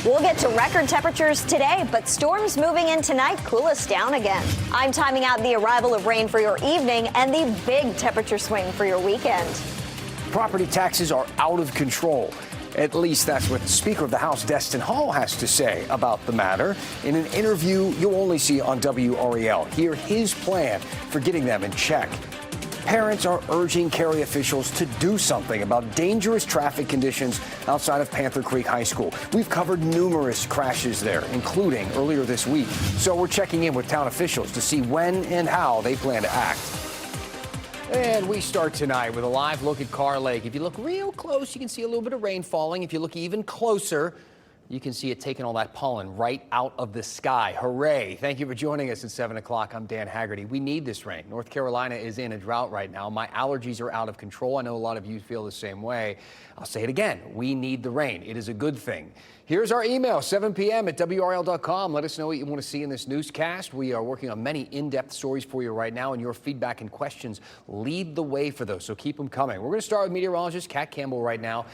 We'll get to record temperatures today, but storms moving in tonight cool us down again. I'm timing out the arrival of rain for your evening and the big temperature swing for your weekend. Property taxes are out of control. At least that's what the Speaker of the House, Destin Hall, has to say about the matter. In an interview you'll only see on WRAL, hear his plan for getting them in check. Parents are urging Cary officials to do something about dangerous traffic conditions outside of Panther Creek High School. We've covered numerous crashes there, including earlier this week. So we're checking in with town officials to see when and how they plan to act. And we start tonight with a live look at Carr Lake. If you look real close, you can see a little bit of rain falling. If you look even closer, you can see it taking all that pollen right out of the sky. Hooray. Thank you for joining us at 7 o'clock. I'm Dan Haggerty. We need this rain. North Carolina is in a drought right now. My allergies are out of control. I know a lot of you feel the same way. I'll say it again. We need the rain. It is a good thing. Here's our email, 7 p.m. at WRAL.com. Let us know what you want to see in this newscast. We are working on many in-depth stories for you right now, and your feedback and questions lead the way for those, so keep them coming. We're going to start with meteorologist Kat Campbell right now.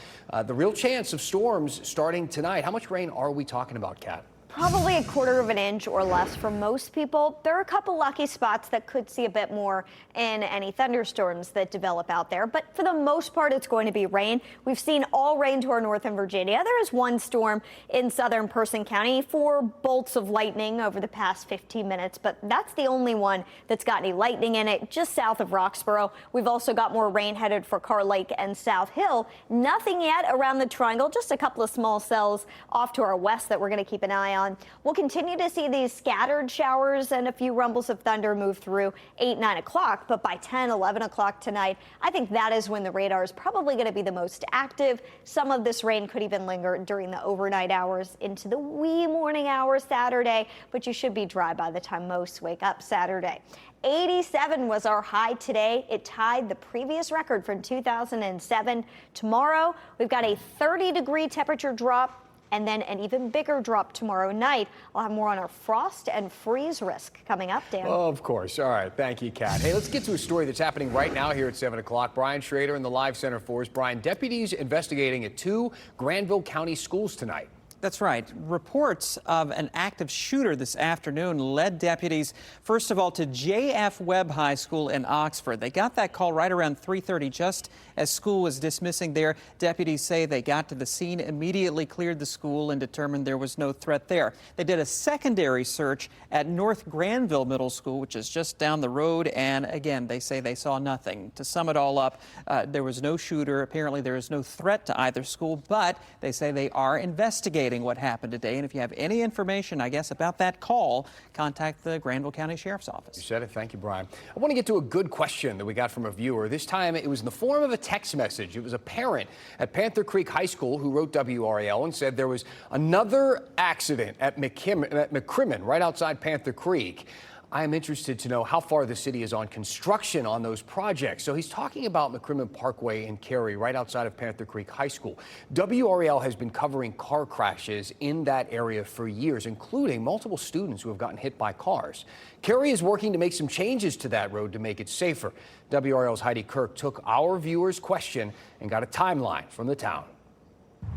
The real chance of storms starting tonight. How much rain are we talking about, Kat? Probably a quarter of an inch or less for most people. There are a couple lucky spots that could see a bit more in any thunderstorms that develop out there. But for the most part, it's going to be rain. We've seen all rain to our north in Virginia. There is one storm in southern Person County for bolts of lightning over the past 15 minutes. But that's the only one that's got any lightning in it, just south of Roxborough. We've also got more rain headed for Carr Lake and South Hill. Nothing yet around the triangle, just a couple of small cells off to our west that we're going to keep an eye on. We'll continue to see these scattered showers and a few rumbles of thunder move through 8, 9 o'clock. But by 10, 11 o'clock tonight, I think that is when the radar is probably going to be the most active. Some of this rain could even linger during the overnight hours into the wee morning hours Saturday, but you should be dry by the time most wake up Saturday. 87 was our high today. It tied the previous record from 2007. Tomorrow, we've got a 30-degree temperature drop, and then an even bigger drop tomorrow night. I'll have more on our frost and freeze risk coming up, Dan. Oh, of course. All right. Thank you, Kat. Hey, let's get to a story that's happening right now here at 7 o'clock. Brian Schrader in the Live Center for us. Brian, deputies investigating at 2 Granville County schools tonight. That's right. Reports of an active shooter this afternoon led deputies, first of all, to J.F. Webb High School in Oxford. They got that call right around 3:30, just as school was dismissing there. Deputies say they got to the scene, immediately cleared the school, and determined there was no threat there. They did a secondary search at North Granville Middle School, which is just down the road, and again, they say they saw nothing. To sum it all up, there was no shooter. Apparently, there is no threat to either school, but they say they are investigating what happened today. And if you have any information, I guess, about that call, contact the Granville County Sheriff's Office. You said it. Thank you, Brian. I want to get to a good question that we got from a viewer. This time it was in the form of a text message. It was a parent at Panther Creek High School who wrote WRAL and said there was another accident at McCrimmon right outside Panther Creek. I am interested to know how far the city is on construction on those projects. So he's talking about McCrimmon Parkway in Cary, right outside of Panther Creek High School. WRAL has been covering car crashes in that area for years, including multiple students who have gotten hit by cars. Cary is working to make some changes to that road to make it safer. WRAL's Heidi Kirk took our viewer's question and got a timeline from the town.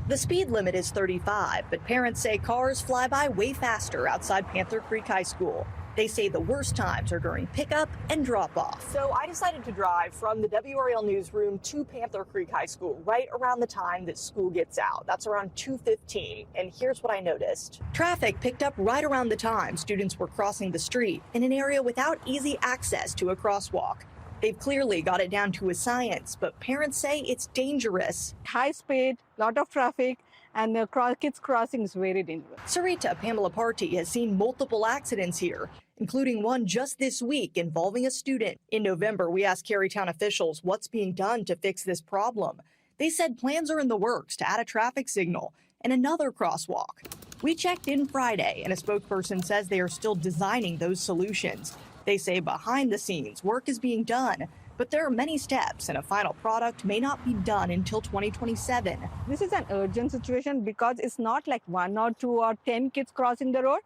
The speed limit is 35, but parents say cars fly by way faster outside Panther Creek High School. They say the worst times are during pickup and drop-off. So I decided to drive from the WRAL newsroom to Panther Creek High School right around the time that school gets out. That's around 2:15. And here's what I noticed. Traffic picked up right around the time students were crossing the street in an area without easy access to a crosswalk. They've clearly got it down to a science, but parents say it's dangerous. High speed, lot of traffic, and the kids crossing is very dangerous. Sarita Pamela Party has seen multiple accidents here, including one just this week involving a student. In November, we asked Cary Town officials what's being done to fix this problem. They said plans are in the works to add a traffic signal and another crosswalk. We checked in Friday, and a spokesperson says they are still designing those solutions. They say behind the scenes, work is being done, but there are many steps, and a final product may not be done until 2027. This is an urgent situation because it's not like 1 or 2 or 10 kids crossing the road.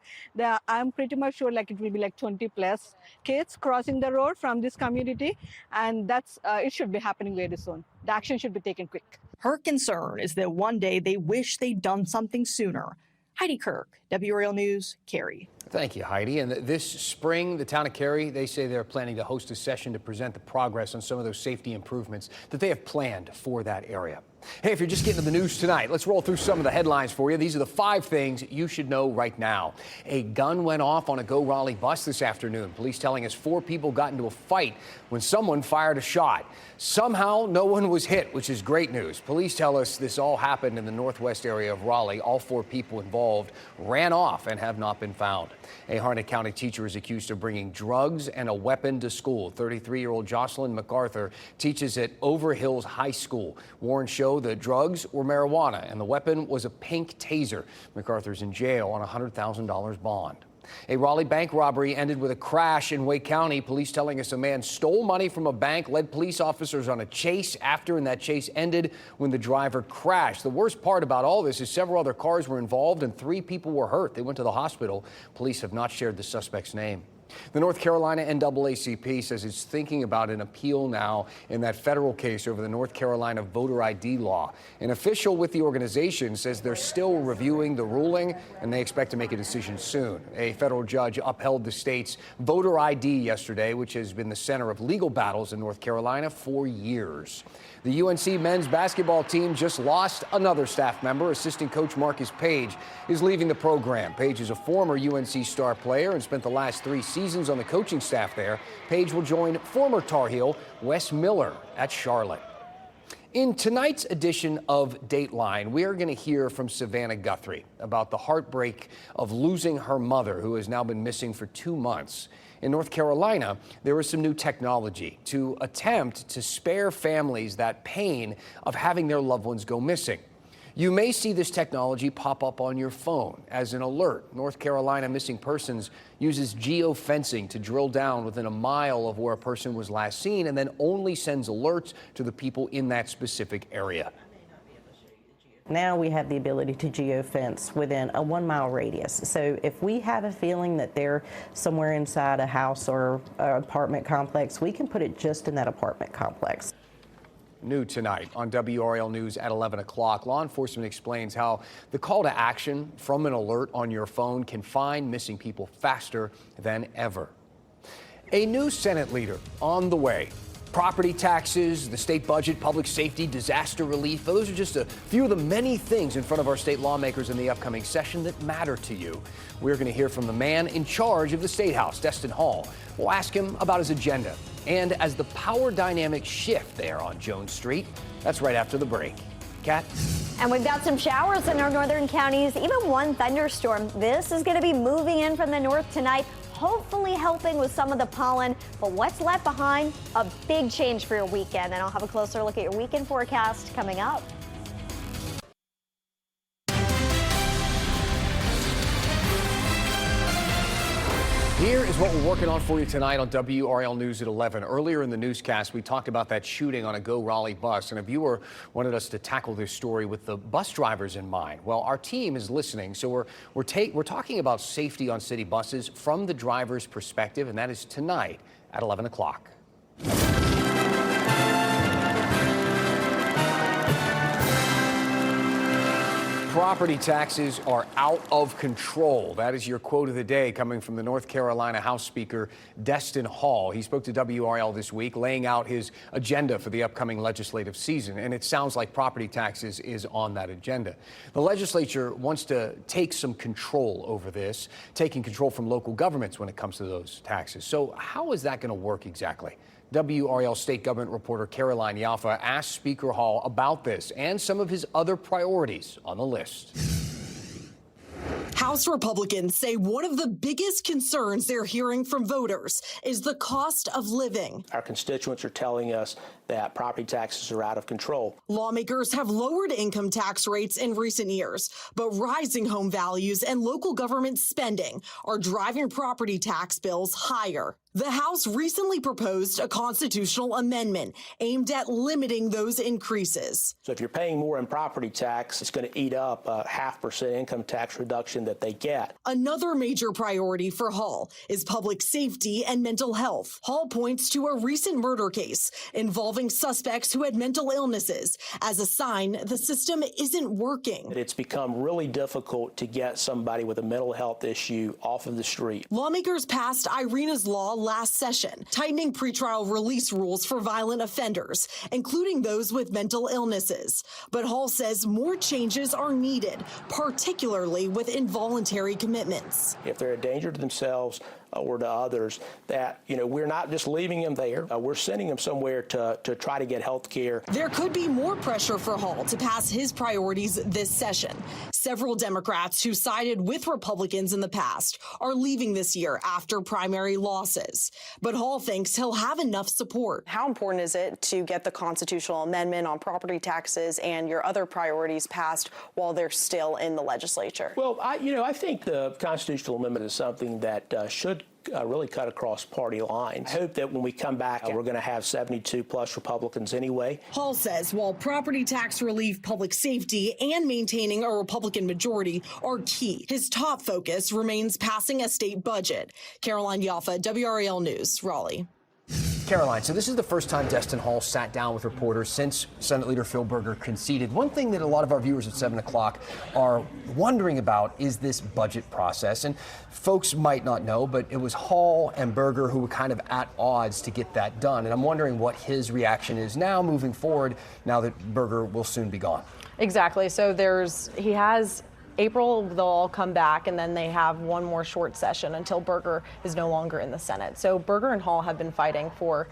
I'm pretty much sure like it will be like 20 plus kids crossing the road from this community, and it should be happening very soon. The action should be taken quick. Her concern is that one day they wish they'd done something sooner. Heidi Kirk, WRAL News, Cary. Thank you, Heidi. And this spring, the town of Cary, they say they're planning to host a session to present the progress on some of those safety improvements that they have planned for that area. Hey, if you're just getting to the news tonight, let's roll through some of the headlines for you. These are the 5 things you should know right now. A gun went off on a Go Raleigh bus this afternoon. Police telling us 4 people got into a fight when someone fired a shot. Somehow, no one was hit, which is great news. Police tell us this all happened in the northwest area of Raleigh. All 4 people involved ran off and have not been found. A Harnett County teacher is accused of bringing drugs and a weapon to school. 33-year-old Jocelyn MacArthur teaches at Overhills High School. Warrants show the drugs were marijuana and the weapon was a pink taser. MacArthur's in jail on a $100,000 bond. A Raleigh bank robbery ended with a crash in Wake County. Police telling us a man stole money from a bank, led police officers on a chase and that chase ended when the driver crashed. The worst part about all this is several other cars were involved and 3 people were hurt. They went to the hospital. Police have not shared the suspect's name. The North Carolina NAACP says it's thinking about an appeal now in that federal case over the North Carolina voter ID law. An official with the organization says they're still reviewing the ruling and they expect to make a decision soon. A federal judge upheld the state's voter ID yesterday, which has been the center of legal battles in North Carolina for years. The UNC men's basketball team just lost another staff member. Assistant coach Marcus Page is leaving the program. Page is a former UNC star player and spent the last 3 seasons on the coaching staff there. Page will join former Tar Heel Wes Miller at Charlotte. In tonight's edition of Dateline, we are going to hear from Savannah Guthrie about the heartbreak of losing her mother, who has now been missing for 2 months. In North Carolina, there is some new technology to attempt to spare families that pain of having their loved ones go missing. You may see this technology pop up on your phone as an alert. North Carolina Missing Persons uses geofencing to drill down within a mile of where a person was last seen and then only sends alerts to the people in that specific area. Now we have the ability to geofence within a 1-mile radius. So if we have a feeling that they're somewhere inside a house or apartment complex, we can put it just in that apartment complex. New tonight on WRAL News at 11 o'clock, law enforcement explains how the call to action from an alert on your phone can find missing people faster than ever. A new Senate leader on the way. Property taxes, the state budget, public safety, disaster relief. Those are just a few of the many things in front of our state lawmakers in the upcoming session that matter to you. We're going to hear from the man in charge of the State House, Destin Hall. We'll ask him about his agenda. And as the power dynamics shift there on Jones Street, that's right after the break. Kat? And we've got some showers in our northern counties, even one thunderstorm. This is going to be moving in from the north tonight, hopefully helping with some of the pollen. But what's left behind? A big change for your weekend. And I'll have a closer look at your weekend forecast coming up. Here is what we're working on for you tonight on WRAL News at 11. Earlier in the newscast, we talked about that shooting on a Go Raleigh bus, and a viewer wanted us to tackle this story with the bus drivers in mind. Well, our team is listening, so we're talking about safety on city buses from the driver's perspective, and that is tonight at 11 o'clock. Property taxes are out of control. That is your quote of the day coming from the North Carolina House Speaker, Destin Hall. He spoke to WRAL this week, laying out his agenda for the upcoming legislative season. And it sounds like property taxes is on that agenda. The legislature wants to take some control over this, taking control from local governments when it comes to those taxes. So how is that going to work exactly? WRAL state government reporter Caroline Yalfa asked Speaker Hall about this and some of his other priorities on the list. House Republicans say one of the biggest concerns they're hearing from voters is the cost of living. Our constituents are telling us that property taxes are out of control. Lawmakers have lowered income tax rates in recent years, but rising home values and local government spending are driving property tax bills higher. The House recently proposed a constitutional amendment aimed at limiting those increases. So if you're paying more in property tax, it's going to eat up a 0.5% income tax reduction that they get. Another major priority for Hall is public safety and mental health. Hall points to a recent murder case involving involving suspects who had mental illnesses as a sign the system isn't working. It's become really difficult to get somebody with a mental health issue off of the street. Lawmakers passed Irina's law last session, tightening pretrial release rules for violent offenders, including those with mental illnesses. But Hall says more changes are needed, particularly with involuntary commitments. If they're a danger to themselves or to others, that, we're not just leaving them there. We're sending them somewhere to try to get health care. There could be more pressure for Hall to pass his priorities this session. Several Democrats who sided with Republicans in the past are leaving this year after primary losses. But Hall thinks he'll have enough support. How important is it to get the constitutional amendment on property taxes and your other priorities passed while they're still in the legislature? Well, I think the constitutional amendment is something that should really cut across party lines. I hope that when we come back, we're going to have 72 plus Republicans anyway. Hall says while property tax relief, public safety, and maintaining a Republican majority are key, his top focus remains passing a state budget. Caroline Yaffa, WRAL News, Raleigh. Caroline, so this is the first time Destin Hall sat down with reporters since Senate Leader Phil Berger conceded. One thing that a lot of our viewers at 7 o'clock are wondering about is this budget process. And folks might not know, but it was Hall and Berger who were kind of at odds to get that done. And I'm wondering what his reaction is now moving forward, now that Berger will soon be gone. Exactly. So he has April, they'll all come back, and then they have one more short session until Berger is no longer in the Senate. So Berger and Hall have been fighting for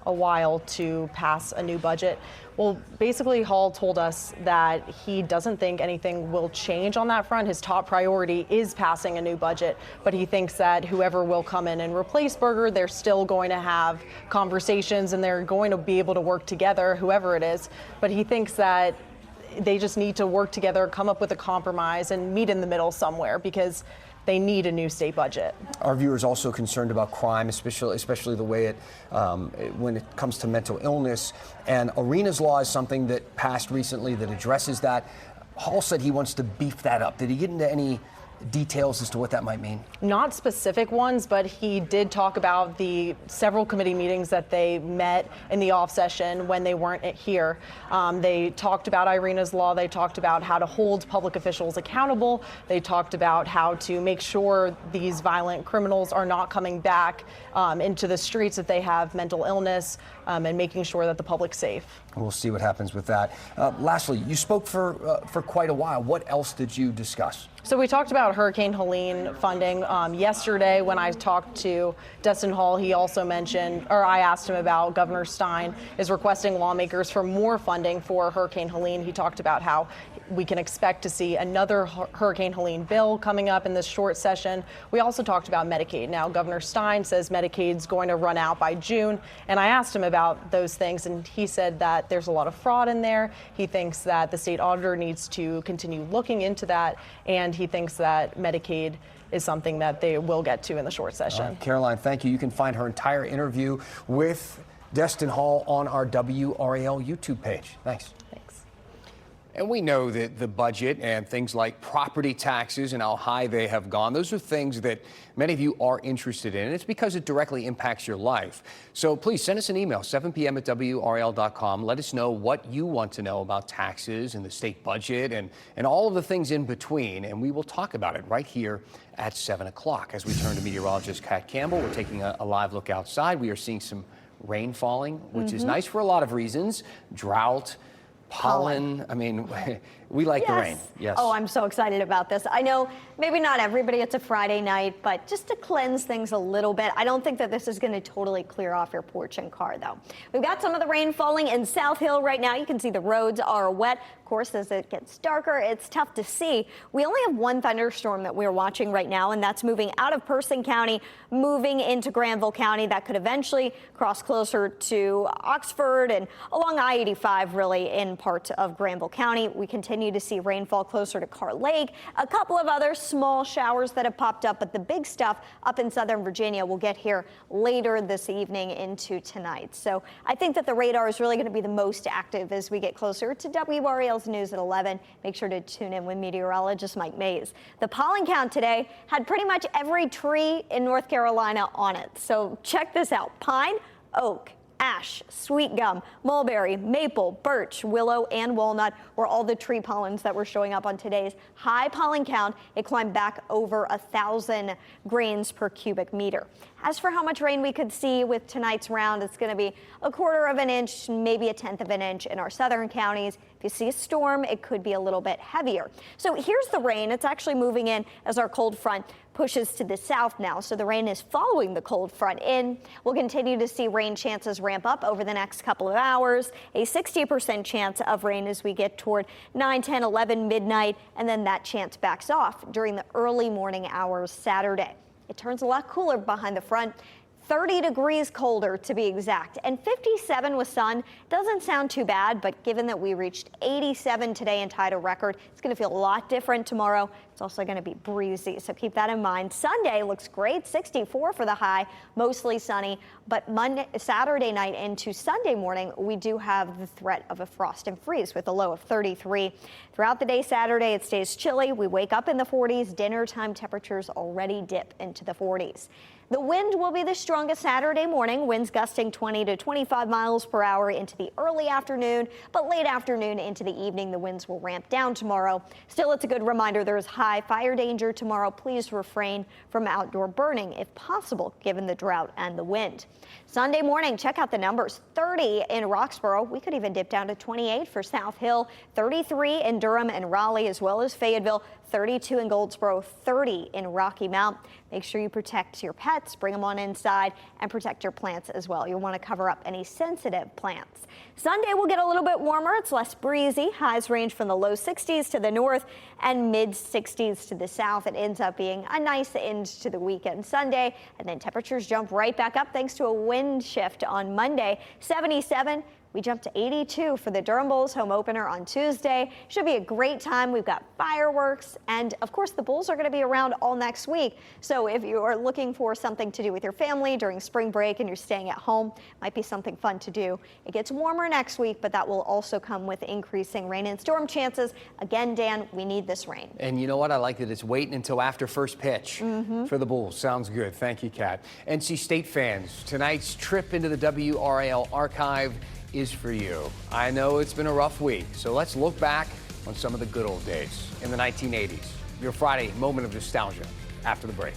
a while to pass a new budget. Well, basically, Hall told us that he doesn't think anything will change on that front. His top priority is passing a new budget, but he thinks that whoever will come in and replace Berger, they're still going to have conversations and they're going to be able to work together, whoever it is. But he thinks that they just need to work together, come up with a compromise, and meet in the middle somewhere because they need a new state budget. Our viewers also concerned about crime, especially the way when it comes to mental illness. And Irina's law is something that passed recently that addresses that. Hall said he wants to beef that up. Did he get into any details as to what that might mean? Not specific ones, but he did talk about the several committee meetings that they met in the off session when they weren't here. They talked about Irina's law. They talked about how to hold public officials accountable. They talked about how to make sure these violent criminals are not coming back into the streets if they have mental illness, and making sure that the public's safe. We'll see what happens with that. Lastly, you spoke for quite a while. What else did you discuss? So we talked about Hurricane Helene funding. Yesterday when I talked to Destin Hall, he also mentioned, or I asked him about Governor Stein is requesting lawmakers for more funding for Hurricane Helene. He talked about how we can expect to see another Hurricane Helene bill coming up in this short session. We also talked about Medicaid. Now, Governor Stein says Medicaid's going to run out by June, and I asked him about those things, and he said that there's a lot of fraud in there. He thinks that the state auditor needs to continue looking into that, and he thinks that Medicaid is something that they will get to in the short session. Caroline, thank you. You can find her entire interview with Destin Hall on our WRAL YouTube page. Thanks. And we know that the budget and things like property taxes and how high they have gone, those are things that many of you are interested in. And it's because it directly impacts your life. So please send us an email, 7 p.m. at WRAL.com. Let us know what you want to know about taxes and the state budget and all of the things in between. And we will talk about it right here at 7 o'clock. As we turn to meteorologist Kat Campbell, we're taking a live look outside. We are seeing some rain falling, which is nice for a lot of reasons. Drought, pollen. I mean, we like the rain. Yes. Oh, I'm so excited about this. I know maybe not everybody, it's a Friday night, but just to cleanse things a little bit, I don't think that this is going to totally clear off your porch and car, though. We've got some of the rain falling in South Hill right now. You can see the roads are wet. Of course, as it gets darker, it's tough to see. We only have one thunderstorm that we're watching right now, and that's moving out of Person County, moving into Granville County. That could eventually cross closer to Oxford and along I-85, really, in part of Granville County. We continue to see rainfall closer to Carr Lake. A couple of other small showers that have popped up, but the big stuff up in Southern Virginia will get here later this evening into tonight. So I think that the radar is really going to be the most active as we get closer to WRAL's News at 11. Make sure to tune in with meteorologist Mike Mays. The pollen count today had pretty much every tree in North Carolina on it. So check this out: pine, oak, ash, sweet gum, mulberry, maple, birch, willow, and walnut were all the tree pollens that were showing up on today's high pollen count. It climbed back over 1,000 grains per cubic meter. As for how much rain we could see with tonight's round, it's going to be 1/4 of an inch, maybe 1/10 of an inch in our southern counties. If you see a storm, it could be a little bit heavier. So here's the rain. It's actually moving in as our cold front pushes to the south now. So the rain is following the cold front in. We'll continue to see rain chances ramp up over the next couple of hours. A 60% chance of rain as we get toward 9, 10, 11, midnight, and then that chance backs off during the early morning hours Saturday. It turns a lot cooler behind the front. 30 degrees colder to be exact, and 57 with sun. Doesn't sound too bad, but given that we reached 87 today and tied a record, it's going to feel a lot different tomorrow. It's also going to be breezy, so keep that in mind. Sunday looks great, 64 for the high, mostly sunny, but Saturday night into Sunday morning, we do have the threat of a frost and freeze with a low of 33. Throughout the day Saturday, it stays chilly. We wake up in the 40s. Dinner time temperatures already dip into the 40s. The wind will be the strongest Saturday morning, winds gusting 20 to 25 miles per hour into the early afternoon, but late afternoon into the evening, the winds will ramp down tomorrow. Still, it's a good reminder there is high fire danger tomorrow. Please refrain from outdoor burning if possible, given the drought and the wind. Sunday morning, check out the numbers. 30 in Roxborough. We could even dip down to 28 for South Hill, 33 in Durham and Raleigh, as well as Fayetteville, 32 in Goldsboro, 30 in Rocky Mount. Make sure you protect your pets, bring them on inside, and protect your plants as well. You'll want to cover up any sensitive plants. Sunday will get a little bit warmer. It's less breezy. Highs range from the low 60s to the north and mid 60s to the south. It ends up being a nice end to the weekend Sunday, and then temperatures jump right back up thanks to a wind shift on Monday. 77. We jump to 82 for the Durham Bulls home opener on Tuesday. Should be a great time. We've got fireworks, and of course the Bulls are going to be around all next week. So if you are looking for something to do with your family during spring break and you're staying at home, might be something fun to do. It gets warmer next week, but that will also come with increasing rain and storm chances. Again, Dan, we need this rain. And you know what? I like that it's waiting until after first pitch for the Bulls. Sounds good. Thank you, Kat. NC State fans, tonight's trip into the WRAL archive is for you. I know it's been a rough week, so let's look back on some of the good old days in the 1980s. Your Friday moment of nostalgia after the break.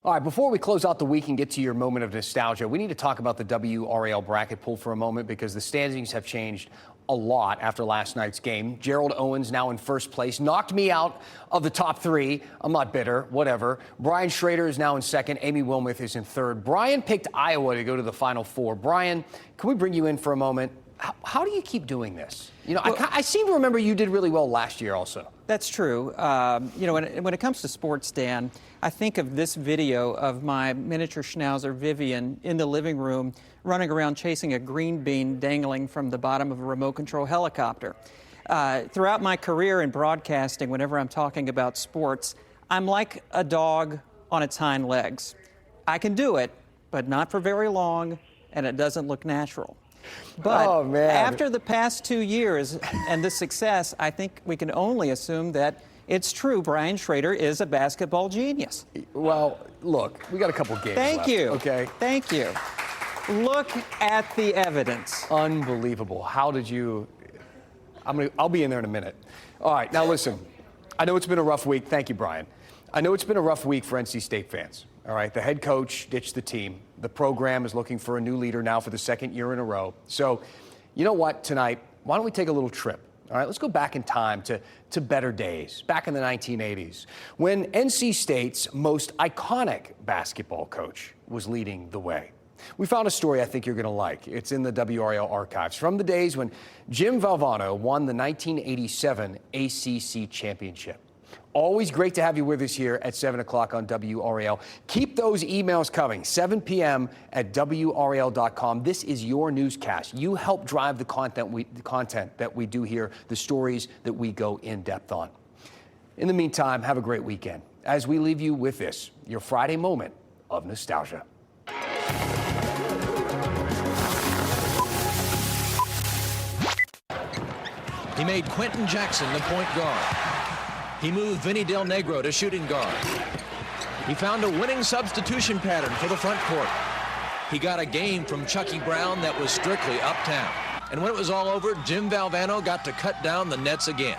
All right, before we close out the week and get to your moment of nostalgia, we need to talk about the WRAL bracket pool for a moment because the standings have changed a lot after last night's game. Gerald Owens now in first place, knocked me out of the top 3. I'm not bitter, whatever. Brian Schrader is now in second. Amy Wilmoth is in third. Brian picked Iowa to go to the Final Four. Brian, can we bring you in for a moment? How do you keep doing this? You know, I seem to remember you did really well last year also. That's true. You know, when it comes to sports, Dan, I think of this video of my miniature schnauzer, Vivian, in the living room, running around chasing a green bean dangling from the bottom of a remote control helicopter. Throughout my career in broadcasting, whenever I'm talking about sports, I'm like a dog on its hind legs. I can do it, but not for very long, and it doesn't look natural. But after the past 2 years and the success, I think we can only assume that it's true. Brian Schrader is a basketball genius. Well, look, we got a couple games Thank left, you. Okay. Thank you. Look at the evidence. Unbelievable. How did you? I'll be in there in a minute. All right, now listen. I know it's been a rough week. Thank you, Brian. I know it's been a rough week for NC State fans. All right, the head coach ditched the team. The program is looking for a new leader now for the second year in a row. So, you know what, tonight, why don't we take a little trip? All right, let's go back in time to better days, back in the 1980s, when NC State's most iconic basketball coach was leading the way. We found a story I think you're going to like. It's in the WRAL archives from the days when Jim Valvano won the 1987 ACC championship. Always great to have you with us here at 7 o'clock on WRAL. Keep those emails coming, 7 p.m. at WRAL.com. This is your newscast. You help drive the content that we do here, the stories that we go in depth on. In the meantime, have a great weekend as we leave you with this, your Friday moment of nostalgia. He made Quentin Jackson the point guard. He moved Vinny Del Negro to shooting guard. He found a winning substitution pattern for the front court. He got a game from Chucky Brown that was strictly uptown. And when it was all over, Jim Valvano got to cut down the nets again.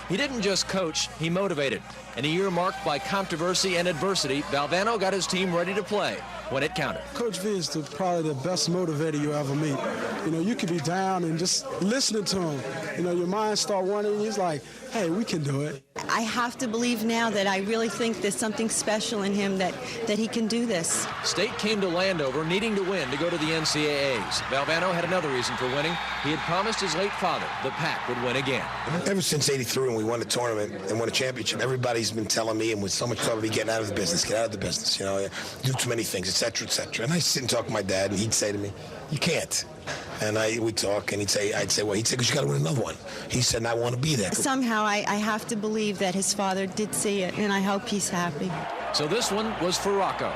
He didn't just coach, he motivated. In a year marked by controversy and adversity, Valvano got his team ready to play when it counted. Coach V is probably the best motivator you ever meet. You know, you could be down and just listening to him, you know, your mind start wandering. He's like, hey, we can do it. I have to believe now that I really think there's something special in him that he can do this. State came to Landover needing to win to go to the NCAAs. Valvano had another reason for winning. He had promised his late father the Pack would win again. Ever since '83 when we won the tournament and won a championship, everybody's been telling me, and with so much trouble, be getting out of the business, get out of the business, you know, do too many things, etc., etc. And I sit and talk to my dad, and he'd say to me, you can't. And we'd talk, and I'd say, well, he'd say, because you got to win another one. He said, and I want to be there. Somehow I have to believe that his father did see it, and I hope he's happy. So this one was for Rocco.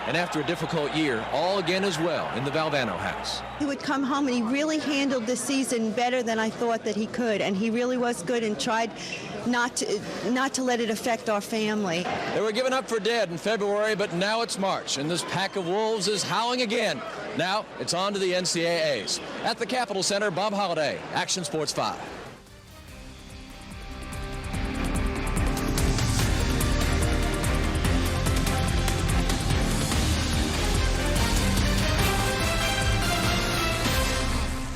And after a difficult year, all again as well in the Valvano house. He would come home, and he really handled the season better than I thought that he could, and he really was good and tried not to let it affect our family. They were given up for dead in February, but now it's March, and this pack of wolves is howling again. Now it's on to the NCAAs. At the Capitol Center, Bob Holliday, Action Sports 5.